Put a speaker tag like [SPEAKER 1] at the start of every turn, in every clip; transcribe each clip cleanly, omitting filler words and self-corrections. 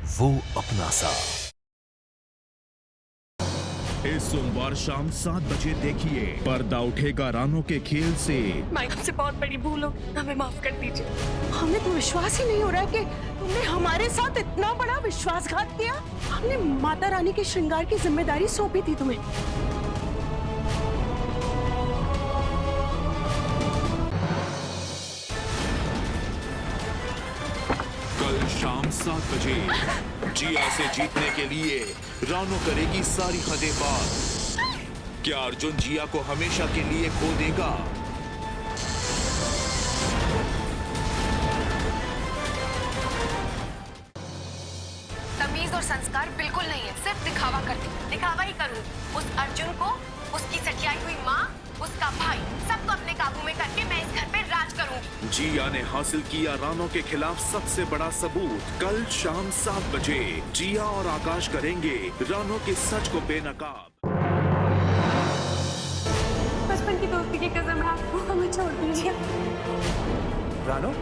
[SPEAKER 1] वो अपना सा।
[SPEAKER 2] इस सोमवार शाम 7 बजे देखिए पर्दा उठेगा रानो के खेल से।
[SPEAKER 3] माइक हमसे बहुत बड़ी भूल हो, हमें माफ कर दीजिए।
[SPEAKER 4] हमें तो विश्वास ही नहीं हो रहा है कि तुमने हमारे साथ इतना बड़ा विश्वासघात किया। हमने माता रानी के श्रृंगार की जिम्मेदारी सौंपी थी तुम्हें।
[SPEAKER 2] कल शाम 7 बजे जिया से जीतने के लिए रानो करेगी सारी हदें पार। क्या अर्जुन जिया को हमेशा के लिए खो देगा?
[SPEAKER 3] तमीज और संस्कार बिल्कुल नहीं है, सिर्फ दिखावा करती हूँ। दिखावा ही करूँ। उस अर्जुन को, उसकी सठियाई हुई माँ, उसका भाई, सबको अपने काबू में करके मैं इस घर पे राज करूंगी।
[SPEAKER 2] जिया ने हासिल किया रानो के खिलाफ सबसे बड़ा सबूत। कल शाम 7 बजे जिया और आकाश करेंगे रानो के सच को बेनकाब।
[SPEAKER 3] बचपन की दोस्ती की कसम है, आपको हमें छोड़ दीजिए।
[SPEAKER 1] रानो,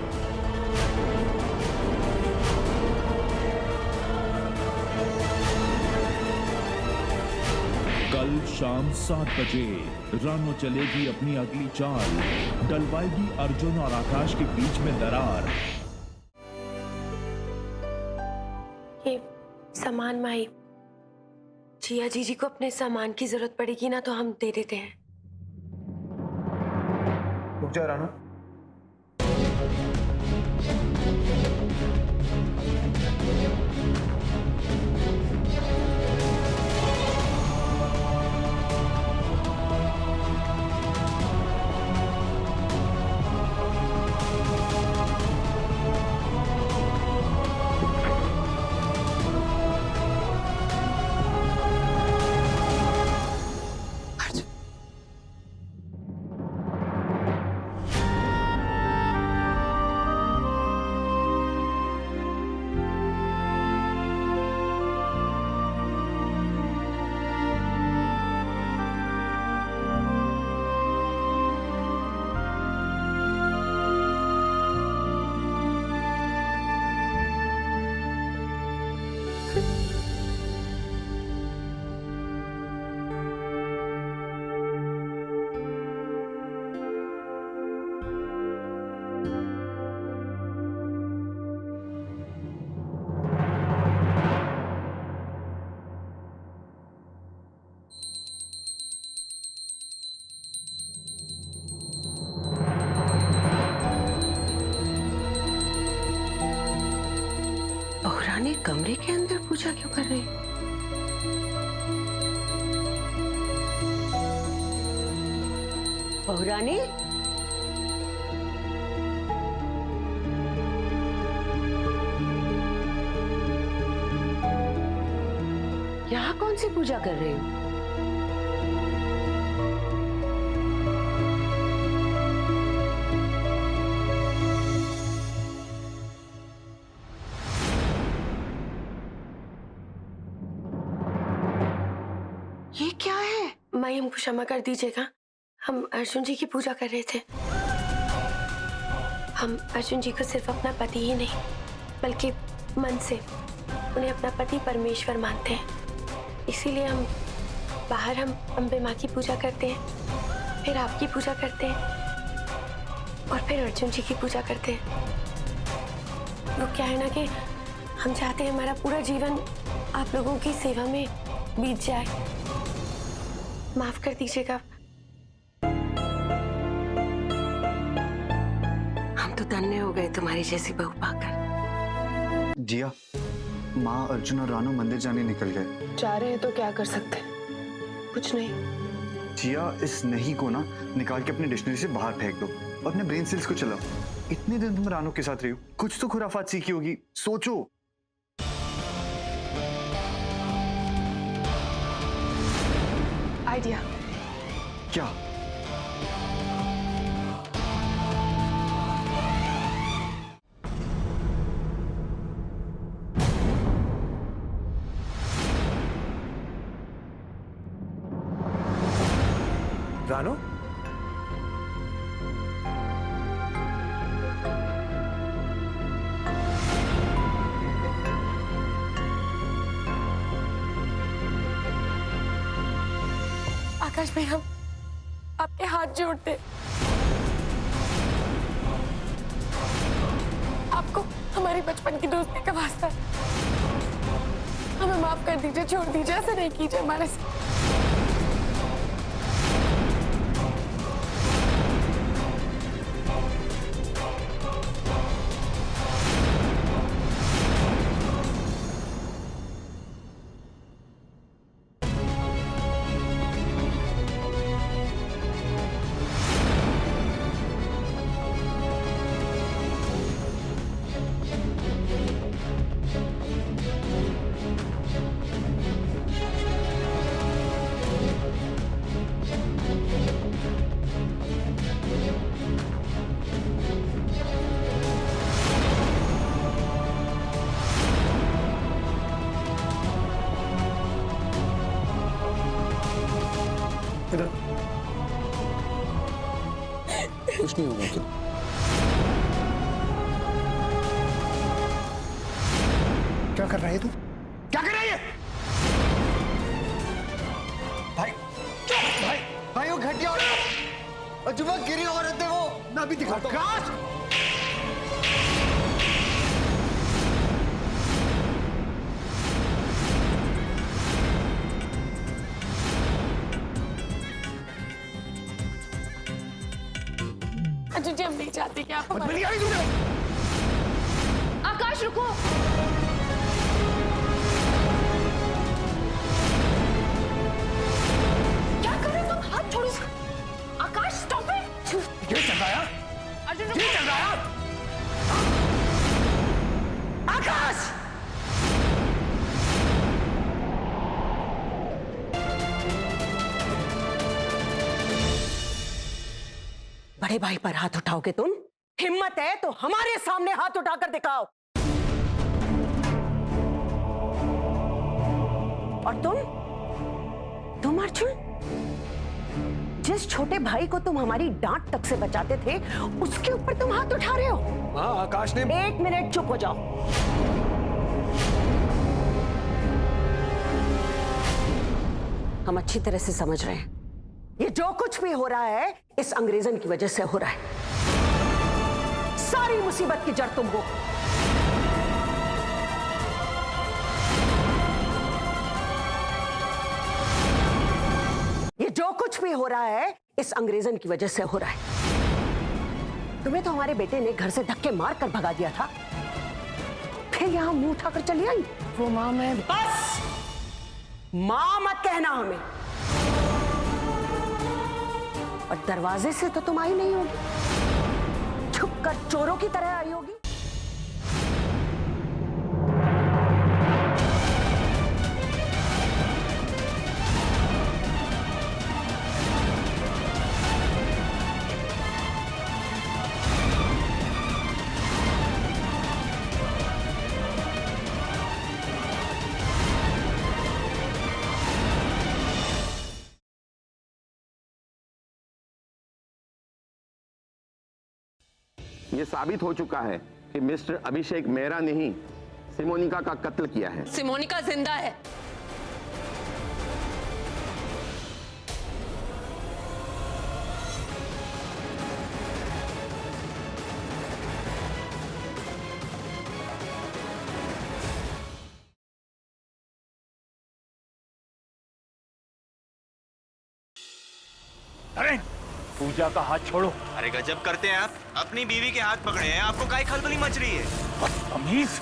[SPEAKER 2] कल शाम 7 बजे रानो चलेगी अपनी अगली चाल, डलवाएगी अर्जुन और आकाश के बीच में दरार।
[SPEAKER 3] ये सामान माई, जिया जीजी को अपने सामान की जरूरत पड़ेगी ना तो हम दे देते हैं।
[SPEAKER 1] रुक जा रानो।
[SPEAKER 4] रानी कमरे के अंदर पूजा क्यों कर रही? बहुरानी, यहाँ कौन सी पूजा कर रही हो? ये क्या है?
[SPEAKER 3] माई हमको क्षमा कर दीजिएगा, हम अर्जुन जी की पूजा कर रहे थे। हम अर्जुन जी को सिर्फ अपना पति ही नहीं बल्कि मन से उन्हें अपना पति परमेश्वर मानते हैं। इसीलिए हम बाहर अम्बे माँ की पूजा करते हैं, फिर आपकी पूजा करते हैं और फिर अर्जुन जी की पूजा करते हैं। वो क्या है ना कि हम चाहते हैं हमारा पूरा जीवन आप लोगों की सेवा में बीत जाए। माफ कर दीजिएगा। हम तो धन्य हो गए तुम्हारी जैसी बहू पाकर।
[SPEAKER 5] जिया, माँ, अर्जुन और रानो मंदिर जाने निकल गए।
[SPEAKER 3] जा रहे हैं तो क्या कर सकते हैं? कुछ नहीं।
[SPEAKER 5] जिया, इस नहीं को ना निकाल के अपने डिक्शनरी से बाहर फेंक दो और अपने ब्रेन सेल्स को चलाओ। इतने दिन तुम रानो के साथ रही हो, कुछ तो खुराफात सीखी होगी, सोचो।
[SPEAKER 3] आइडिया।
[SPEAKER 5] क्या?
[SPEAKER 1] रानो,
[SPEAKER 3] आकाश भाई, हम आपके हाथ जोड़ते, आपको हमारी बचपन की दोस्ती का वास्ता है, हमें माफ कर दीजिए, छोड़ दीजिए, ऐसा नहीं कीजिए हमारे साथ।
[SPEAKER 1] इधर
[SPEAKER 6] कुछ नहीं होगा।
[SPEAKER 1] क्या कर रहा है तू? क्या कर रहा है? भाई भाई
[SPEAKER 5] भाई वो घटिया औरत, अजूबा गिरी औरत है वो।
[SPEAKER 1] ना भी दिखा आकाश।
[SPEAKER 3] अर्जुन जी, हम नहीं चाहते कि आप हमारे...
[SPEAKER 1] मेरी गाड़ी सुन ले।
[SPEAKER 3] आकाश रुको। क्या कर रहे हो तुम? हाथ छोड़ो। आकाश स्टॉप इट।
[SPEAKER 1] ये चल रहा है?
[SPEAKER 3] अर्जुन
[SPEAKER 1] ये चल रहा है?
[SPEAKER 4] आकाश! बड़े भाई पर हाथ उठाओगे तुम? हिम्मत है तो हमारे सामने हाथ उठाकर दिखाओ। और तुम अर्जुन, जिस छोटे भाई को तुम हमारी डांट तक से बचाते थे, उसके ऊपर तुम हाथ उठा रहे हो।
[SPEAKER 1] हाँ, आकाश ने...
[SPEAKER 4] 1 मिनट चुप हो जाओ। हम अच्छी तरह से समझ रहे हैं, ये जो कुछ भी हो रहा है इस अंग्रेजन की वजह से हो रहा है। सारी मुसीबत की जड़ तुम हो। ये जो कुछ भी हो रहा है इस अंग्रेजन की वजह से हो रहा है। तुम्हें तो हमारे बेटे ने घर से धक्के मार कर भगा दिया था, फिर यहां मुंह उठाकर चली आई।
[SPEAKER 3] वो माँ, मैं...
[SPEAKER 4] बस मां मत कहना हमें। और दरवाजे से तो तुम आई नहीं होगी, छुपकर चोरों की तरह आई होगी।
[SPEAKER 7] ये साबित हो चुका है कि मिस्टर अभिषेक मेहरा ने ही सिमोनिका का कत्ल किया है।
[SPEAKER 3] सिमोनिका जिंदा है।
[SPEAKER 1] अरे पूजा का हाथ छोड़ो।
[SPEAKER 8] अरे गजब करते हैं आप, अपनी बीवी के हाथ पकड़े हैं, आपको काहे खलबली मच रही है?
[SPEAKER 1] अमीज,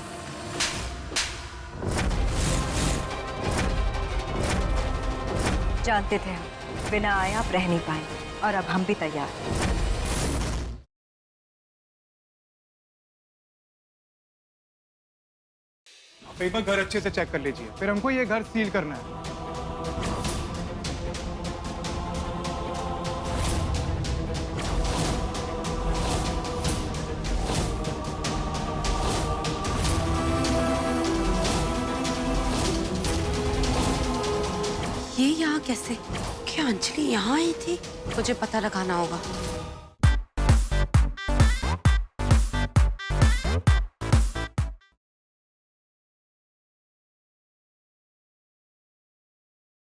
[SPEAKER 9] जानते थे हम बिना आए आप रह नहीं पाएंगे, और अब हम भी तैयार हैं।
[SPEAKER 10] आप एक बार घर अच्छे से चेक कर लीजिए, फिर हमको ये घर सील करना है।
[SPEAKER 11] ये यहाँ कैसे? क्या अंजलि यहाँ आई थी? मुझे पता लगाना होगा।